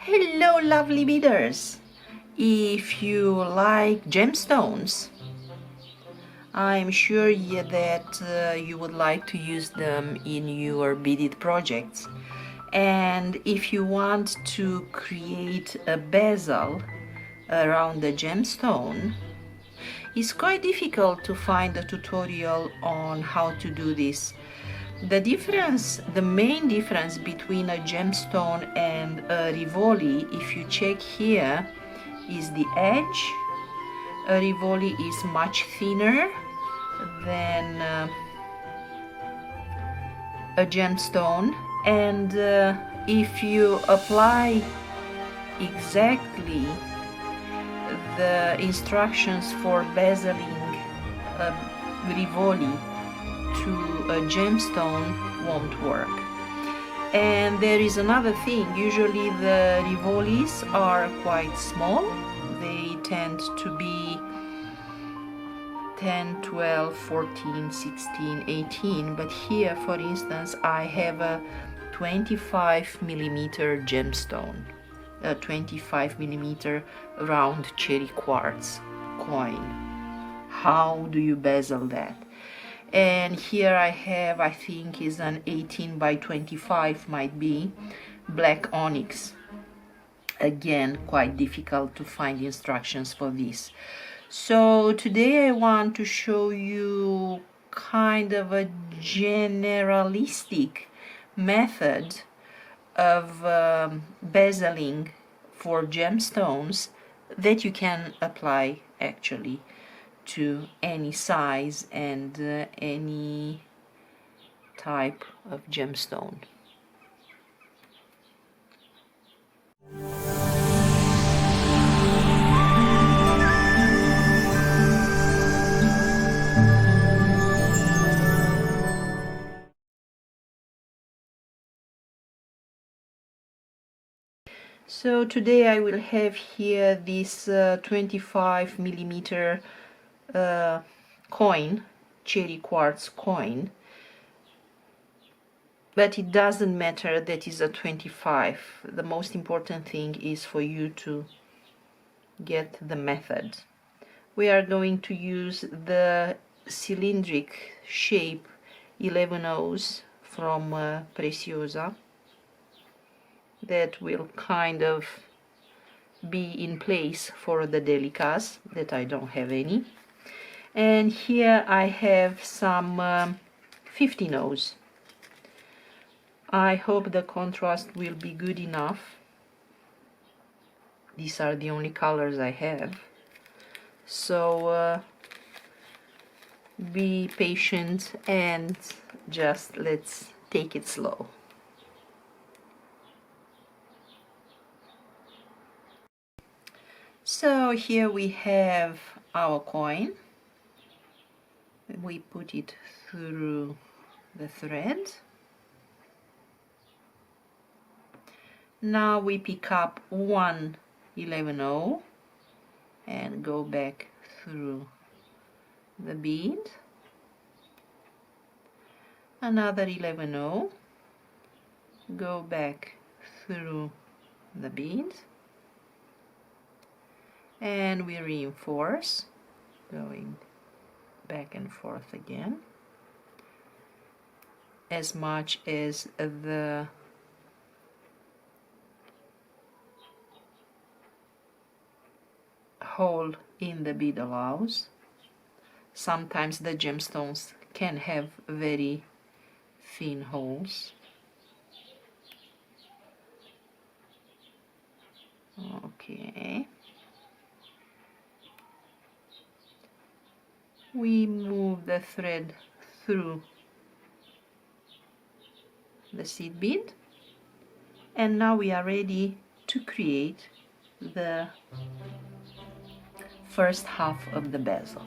Hello, lovely beaders! If you like gemstones, I'm sure that you would like to use them in your beaded projects. And if you want to create a bezel around the gemstone, it's quite difficult to find a tutorial on how to do this. The main difference between a gemstone and a rivoli, if you check here, is the edge. A rivoli is much thinner than a gemstone, and if you apply exactly the instructions for bezeling a rivoli to a gemstone, won't work. And there is another thing. Usually the rivolis are quite small. They tend to be 10, 12, 14, 16, 18, but here, for instance, I have a 25 millimeter gemstone, a 25 millimeter round cherry quartz coin. How do you bezel that? And here I have, I think is an 18 by 25, might be, black onyx. Again, quite difficult to find instructions for this. So today I want to show you kind of a generalistic method of bezeling for gemstones that you can apply actually to any size and any type of gemstone. So today I will have here this 25 millimeter coin, cherry quartz coin, but it doesn't matter that is a 25. The most important thing is for you to get the method. We are going to use the cylindric shape 11 O's from Preciosa that will kind of be in place for the delicas that I don't have any. And here I have some 15 O's. I hope the contrast will be good enough. These are the only colors I have. So be patient and just let's take it slow. So here we have our coin. We put it through the thread. Now we pick up one 11O and go back through the bead. Another 11O, go back through the bead, and we reinforce, going back and forth again, as much as the hole in the bead allows. Sometimes the gemstones can have very thin holes. Okay. We move the thread through the seed bead, and now we are ready to create the first half of the bezel.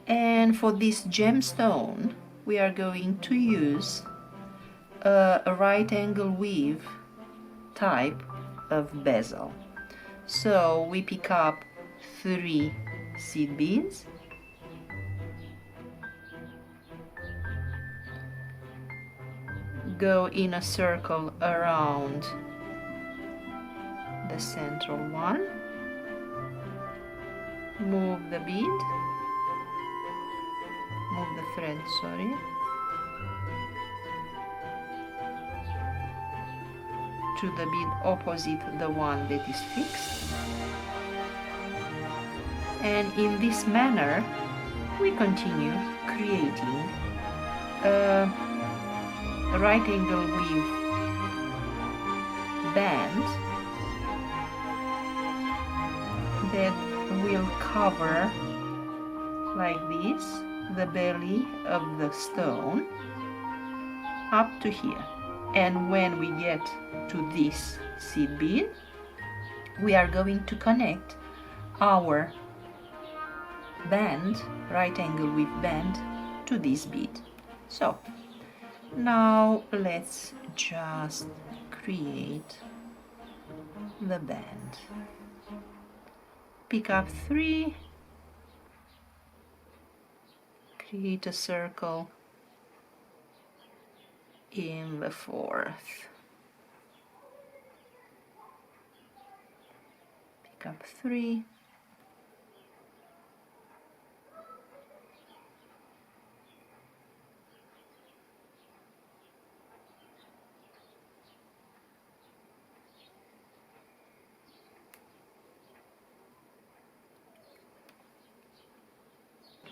And for this gemstone we are going to use a right angle weave type of bezel. So we pick up 3 seed beads, go in a circle around the central one, move the bead, move the thread, sorry, to the bead opposite the one that is fixed, and in this manner we continue creating a right angle weave band that will cover like this the belly of the stone up to here. And when we get to this seed bead, we are going to connect our band, right angle weave band, to this bead. So now let's just create the band. Pick up 3, create a circle in the 4th, pick up 3,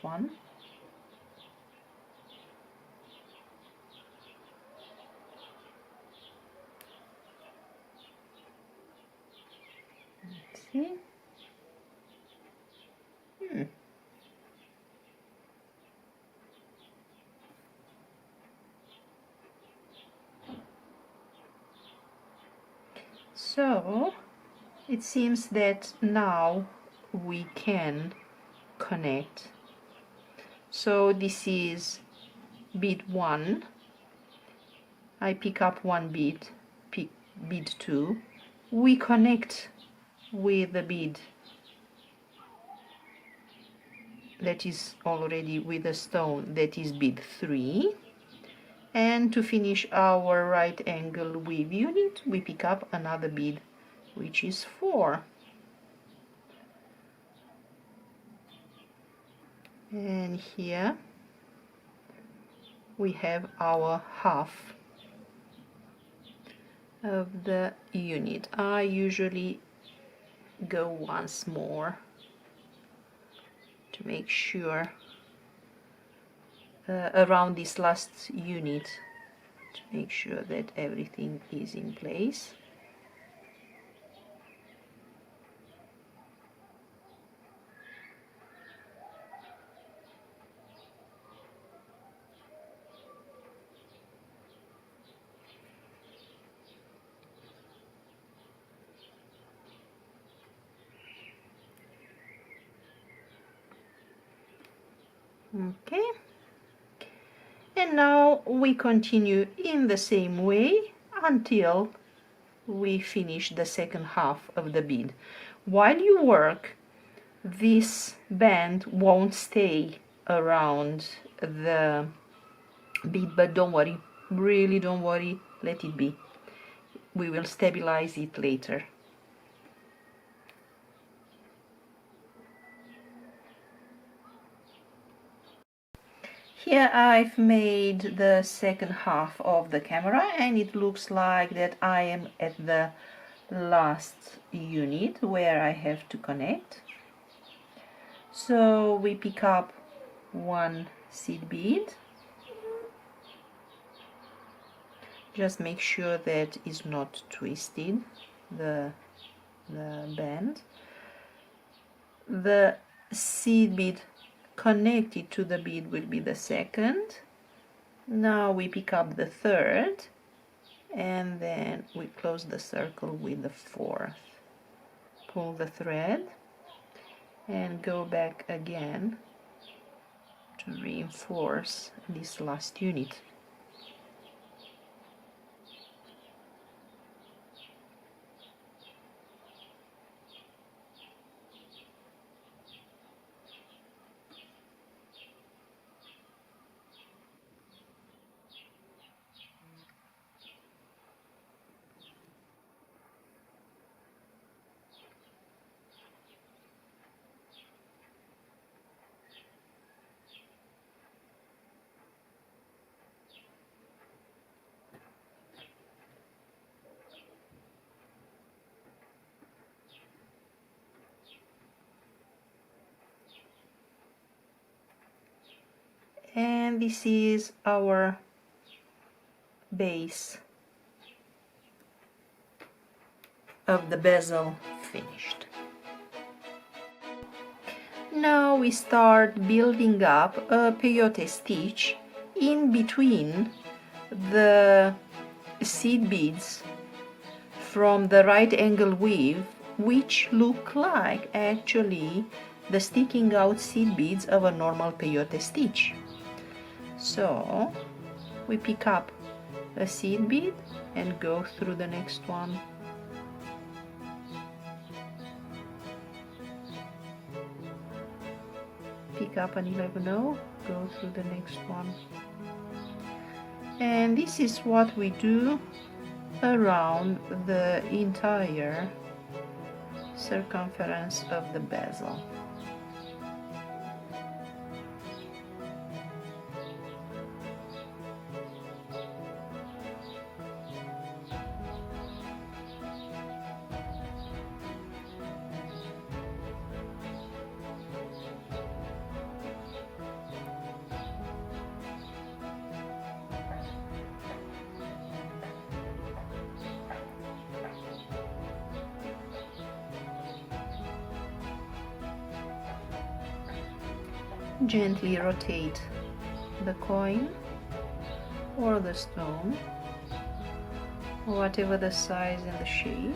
one, let's see. So it seems that now we can connect. So this is bead 1, I pick up 1 bead, pick bead 2, we connect with the bead that is already with a stone, that is bead 3, and to finish our right angle weave unit we pick up another bead, which is 4, and here we have our half of the unit. I usually go once more to make sure around this last unit, to make sure that everything is in place. Okay, and now we continue in the same way until we finish the second half of the bead. While you work, this band won't stay around the bead, but don't worry, really don't worry, let it be. We will stabilize it later. Here I've made the second half of the camera, and it looks like that I am at the last unit where I have to connect. So we pick up 1 seed bead, just make sure that it's not twisted, the band. The seed bead connected to the bead will be the second. Now we pick up the 3rd, and then we close the circle with the 4th. Pull the thread and go back again to reinforce this last unit. And this is our base of the bezel finished. Now we start building up a peyote stitch in between the seed beads from the right angle weave, which look like actually the sticking out seed beads of a normal peyote stitch. So we pick up a seed bead and go through the next one. Pick up an 11-0, go through the next one. And this is what we do around the entire circumference of the bezel. Gently rotate the coin or the stone, whatever the size and the shape.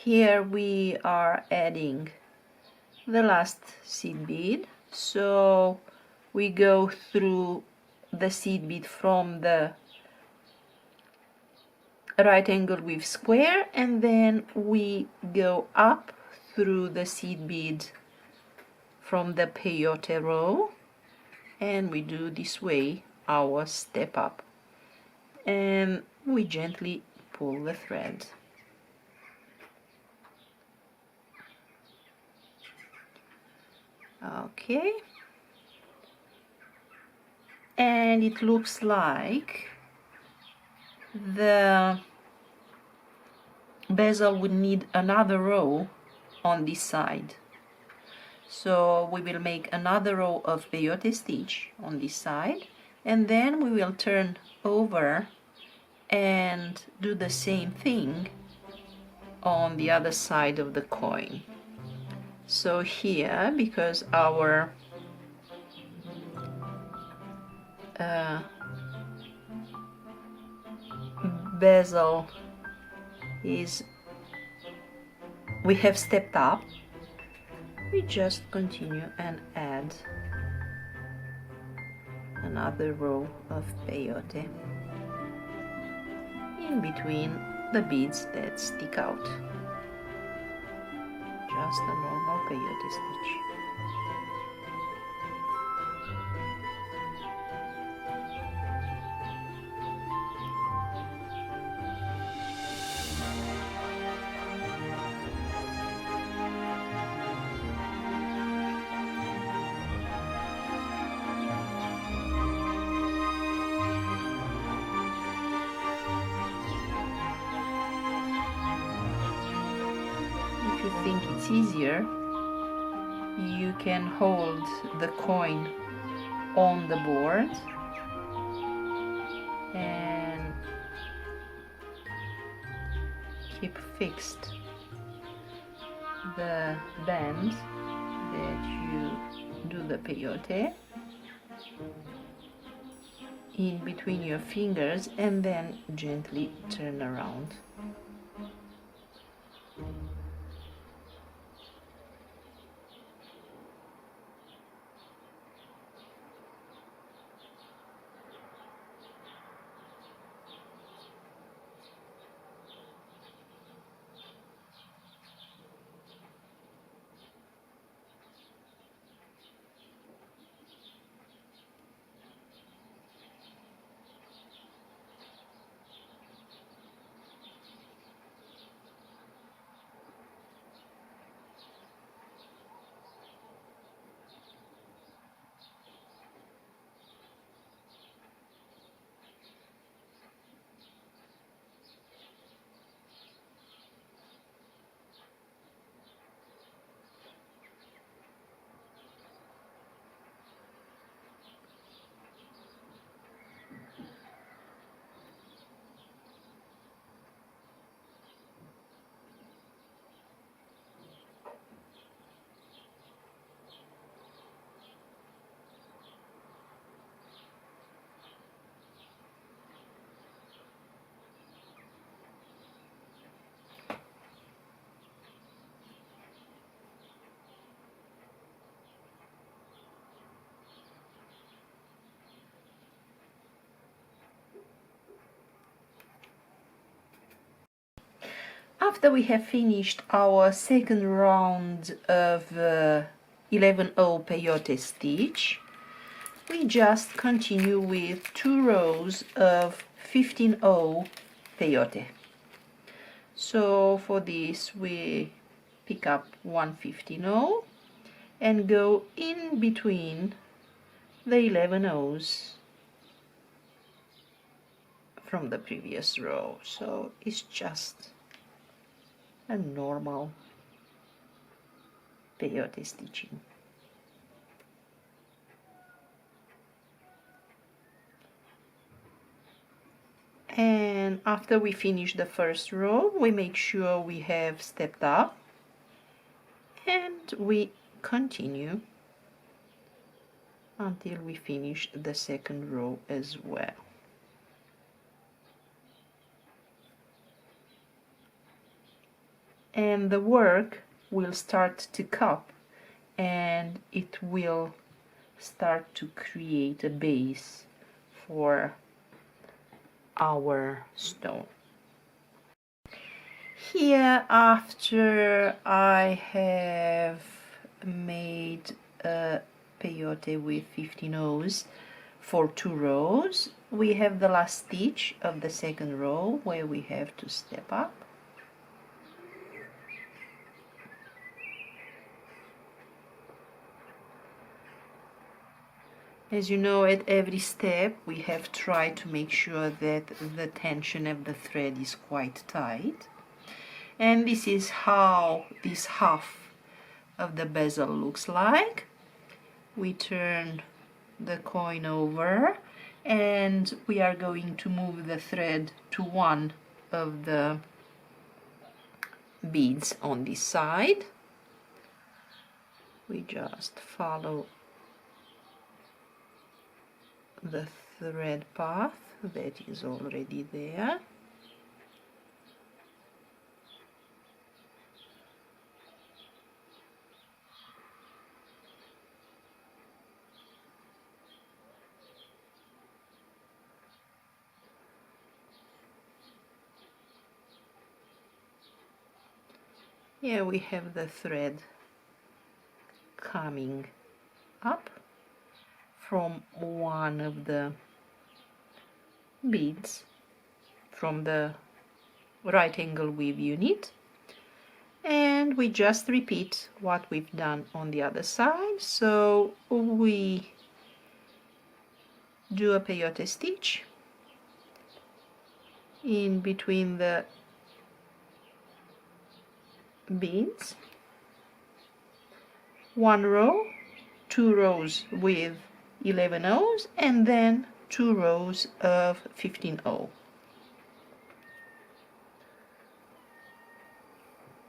Here we are adding the last seed bead, so we go through the seed bead from the right angle weave square, and then we go up through the seed bead from the peyote row, and we do this way our step up, and we gently pull the thread. Okay, and it looks like the bezel would need another row on this side, So we will make another row of peyote stitch on this side, and then we will turn over and do the same thing on the other side of the coin. So here, because our bezel is, we have stepped up, we just continue and add another row of peyote in between the beads that stick out. Just a normal peyote stitch. If you think it's easier, you can hold the coin on the board and keep fixed the band that you do the peyote in between your fingers, and then gently turn around. After we have finished our second round of 11-0 peyote stitch, we just continue with 2 rows of 15-0 peyote. So for this we pick up one 15-0 and go in between the 11 O's from the previous row. So it's just a normal peyote stitching. And after we finish the first row, we make sure we have stepped up, and we continue until we finish the second row as well. And the work will start to cup, and it will start to create a base for our stone. Here, after I have made a peyote with 15 O's for 2 rows, we have the last stitch of the second row where we have to step up. As you know, at every step we have tried to make sure that the tension of the thread is quite tight. And this is how this half of the bezel looks like. We turn the coin over and we are going to move the thread to one of the beads on this side. We just follow the thread path that is already there. Here we have the thread coming up from one of the beads from the right angle weave unit, and we just repeat what we've done on the other side. So we do a peyote stitch in between the beads, one row, 2 rows with 11 O's, and then 2 rows of 15 O.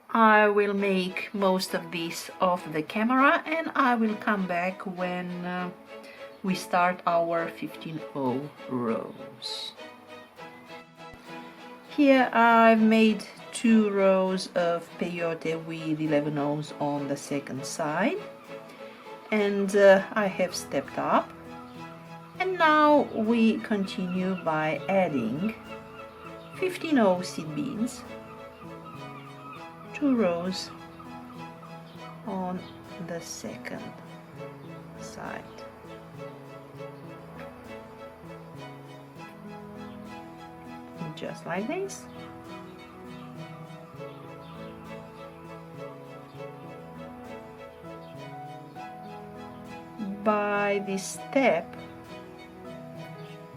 I will make most of this off the camera and I will come back when we start our 15 O rows. Here I've made 2 rows of peyote with 11 O's on the second side, and I have stepped up, and now we continue by adding 15 O seed beads, 2 rows on the second side. Just like this. By this step,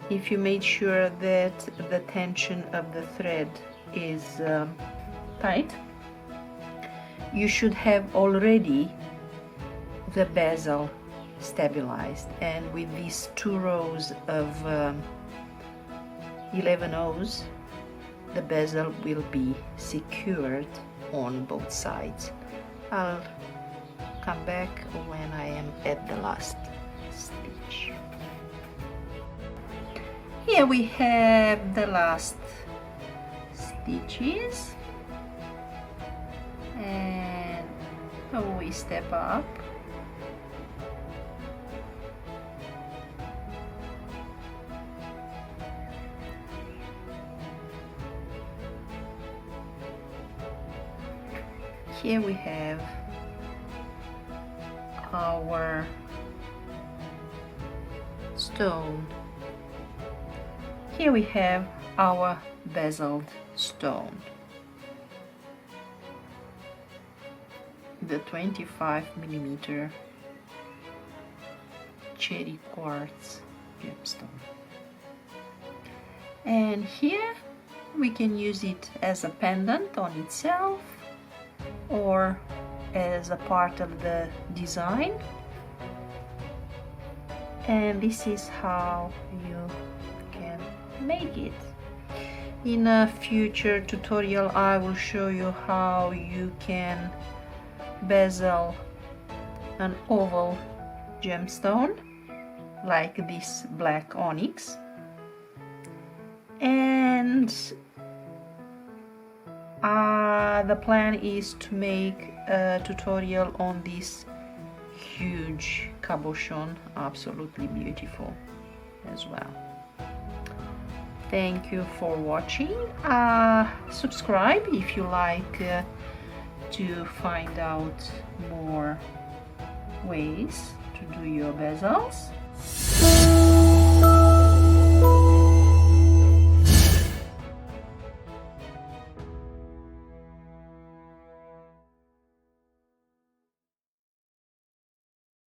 if you made sure that the tension of the thread is tight, you should have already the bezel stabilized, and with these 2 rows of 11 O's, the bezel will be secured on both sides. I'll come back when I am at the last stitch. Here we have the last stitches, and we step up. Here we have our stone. Here we have our bezeled stone, the 25mm cherry quartz gemstone. And here we can use it as a pendant on itself or as a part of the design, and this is how you can make it. In a future tutorial I will show you how you can bezel an oval gemstone like this black onyx, and the plan is to make a tutorial on this huge cabochon, absolutely beautiful as well. Thank you for watching. Subscribe if you like to find out more ways to do your bezels.